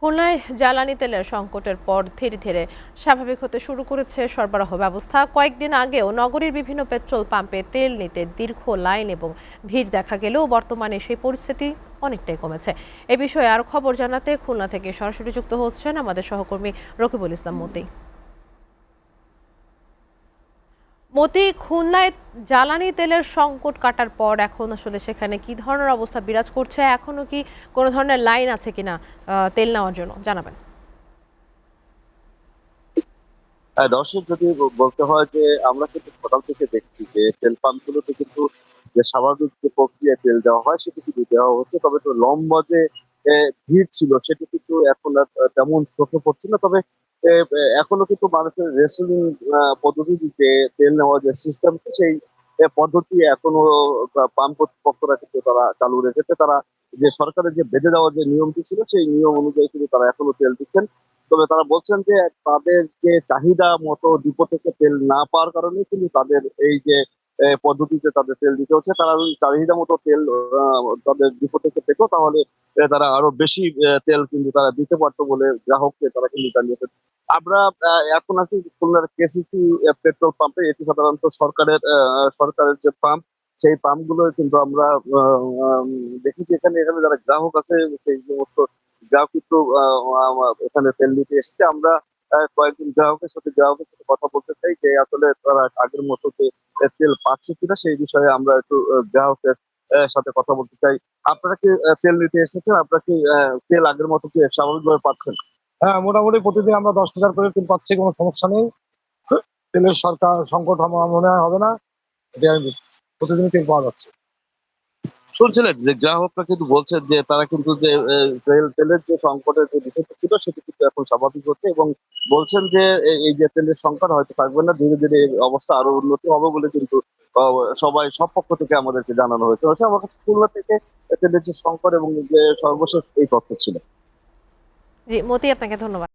খুলনায় জ্বালানি তেলের সংকটের পর ধীরে ধীরে স্বাভাবিক হতে শুরু করেছে সরবরাহ ব্যবস্থা। কয়েকদিন আগেও নগরীর বিভিন্ন পেট্রোল পাম্পে তেল নিতে দীর্ঘ লাইন এবং ভিড় দেখা গেলেও বর্তমানে সেই পরিস্থিতি অনেকটাই কমেছে। এ বিষয়ে আর খবর জানাতে খুলনা থেকে সরাসরি যুক্ত হচ্ছেন আমাদের সহকর্মী রকিবুল ইসলাম মতি। খুলনায় জ্বালানি তেলের সংকট কাটার পর এখন আসলে সেখানে কি ধরনের অবস্থা বিরাজ করছে? এখনো কি কোনো ধরনের লাইন আছে কিনা তেল নেওয়ার জন্য জানাবেন। দর্শক যদি বলতে হয় যে আমরা কিন্তু সকাল থেকে দেখছি যে তেল পাম্প গুলোতে কিন্তু যে স্বাভাবিক যে প্রক্রিয়া তেল দেওয়া হয় সেটা কিন্তু দেওয়া হচ্ছে, তবে তো লম্বা যে ভিড় ছিল সেটা কিন্তু এখন আর তেমন চোখে পড়ছে না। তবে এখনো কিন্তু মানুষের রেসলিং পদ্ধতি যে তেল নেওয়ার যে সিস্টেম সেই পদ্ধতি এখনো পাম্প কর্তৃপক্ষরা কিন্তু তারা চালু রেখেছে। তারা যে সরকারের যে বেঁধে দেওয়ার যে নিয়মটি ছিল সেই নিয়ম অনুযায়ী কিন্তু তারা এখনো তেল দিচ্ছেন। তবে তারা বলছেন যে তাদের যে চাহিদা মতো ডিপো থেকে তেল না পাওয়ার কারণে কিন্তু তাদের এই যে পদ্ধতিতে তাদের তেল দিতে হচ্ছে। তারা ওই চাহিদা মতো তেল তাদের ডিপো থেকে পেতো, তাহলে তারা আরো বেশি তেল কিন্তু তারা দিতে পারতো বলে গ্রাহককে তারা কিন্তু জানিয়েছে। আমরা এখন আছি খুলনার কেসিসি পেট্রোল পাম্পে। এটি সাধারণত সরকারের যে পাম্প, সেই পাম্প গুলো কিন্তু আমরা দেখেছি। এখানে এখানে যারা গ্রাহক আছে সেই সমস্ত গ্রাহক কিন্তু এখানে তেল নিতে এসেছে। আমরা কয়েকজন গ্রাহকের সাথে কথা বলতে চাই যে আসলে তারা আগের মতো যে তেল পাচ্ছে কিনা সেই বিষয়ে আমরা একটু গ্রাহকের সাথে কথা বলতে চাই। আপনারা কি তেল নিতে এসেছেন? আপনারা কি তেল আগের মতো কি স্বাভাবিকভাবে পাচ্ছেন? হ্যাঁ, মোটামুটি প্রতিদিন আমরা 10 লিটার করে তেল পাচ্ছি, কোনো সমস্যা নেই। তেলের সরকার সংকট আমার মনে হয় হবে না। এটাই আমি বুঝছি। প্রতিদিনই তেল পাওয়া যাচ্ছে। শুনছিলেন যে গ্রাহকরা কিন্তু বলছেন যে তারা কিন্তু যে তেলের যে সংকটের যে বিষয়টা ছিল সেটা কিন্তু এখন স্বাভাবিক হচ্ছে, এবং বলছেন যে এই যে তেলের সংকট হয়তো থাকবে না, ধীরে ধীরে এই অবস্থা আরো উন্নতি হবে বলে কিন্তু সবাই সব পক্ষ থেকে আমাদেরকে জানানো হয়েছে। অবশ্য আমার কাছে খুলনা থেকে তেলের যে সংকট এবং যে সর্বশেষ এই তথ্য ছিল। জি, আপনাকে ধন্যবাদ।